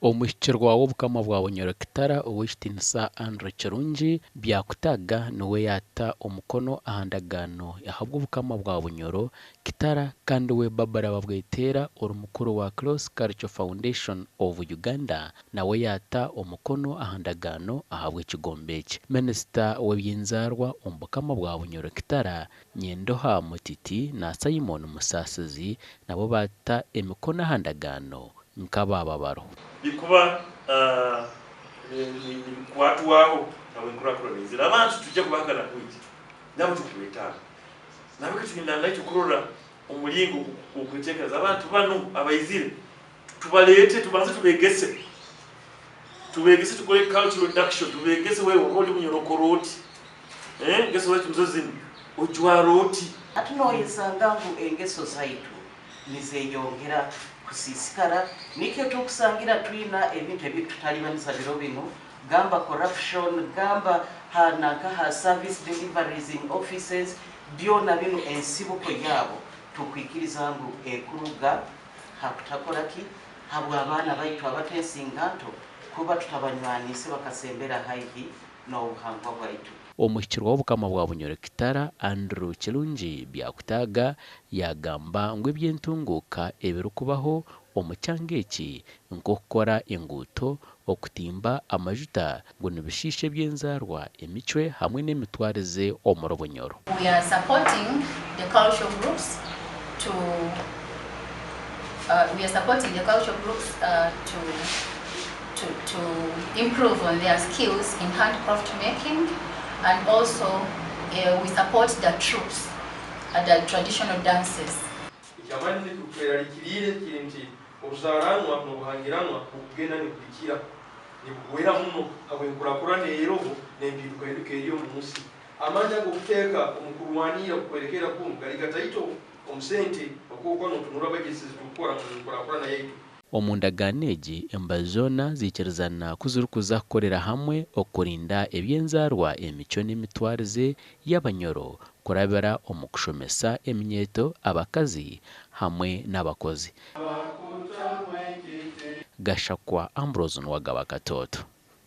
Omuhikirwa w'Obukama bwa Bunyoro Kitara ow'ekitiinisa Andrew Kirungi byakutaga niwe yata omukono aha ndagaano yahabwa Obukama bwa Bunyoro Kitara kandi we Barbara Babwetera ori mukuru wa Cross Cultural Foundation of Uganda nawe yata omukono aha ndagaano ahabwa ekigombe eki. Minisita w'eby'enzaarwa omu Bukama bwa Bunyoro Kitara Nyendoha Mutiti na Simon Musasizi nabo bata emikono aha ndagaano nk'abababaro. Bikuba watu wao na wenkurakuranizira abantu tujja kubangana kuiki nabo tukuletana nabo kitugenda nayo tukurora omulingo okutekereza abantu bano abayizire tubaleete tubanze tubegese tukole cultural induction tubegese wewe oli Bunyoro koroti ngeso wetu mzozini ojwaroti atunoyesanga ngu engeso zaitu nizeyongera kusisikara nikyo tukusangira twina ebintu ebitutalibanisa biro bino gamba corruption gamba ha service deliveries in offices byona bino ensibuko yabo tukwikiriza ngu ekuruga hakutakolaki habwa abana baitu abatesinganto kuba tutabanywanise bakasembera haihi n'obuhangwa bwaitu. Omuhikirwa w'Obukama bwa Bunyoro Kitara Andrew Kirungi byakutaga yagamba ngu ebyentunguuka ebirikubaho omu kyanga eki nk'okukora enguuto okutimba amajuta ngo nibishiisha eby'enzaarwa emicwe hamwe n'emitwarize omu Bunyoro. We are supporting the cultural groups to improve on their skills in handcraft making, and also we support the troops and the traditional dances. Obuzaranwa n'obuhangiranwa okugenda nebikira nibuwera muno habwenkurakurana erobo n'empinduka eri omu nsi amanya g'okuteeka omukulwanira kukwerekera kumu gali gataito omusente okuba n'otunula bagesi zitukora mu nkurakurana yaitu. Omu ndagaano egi embaju zoona ziikirizana kuzirikuza kukorera hamwe okurinda eby'enzaarwa emicwe n'emitwarize y'Abanyoro kurabira omu kushomesa eminyeeto abakazi hamwe n'abakozi. Gashakwa Ambrose Nwagaba Katoto.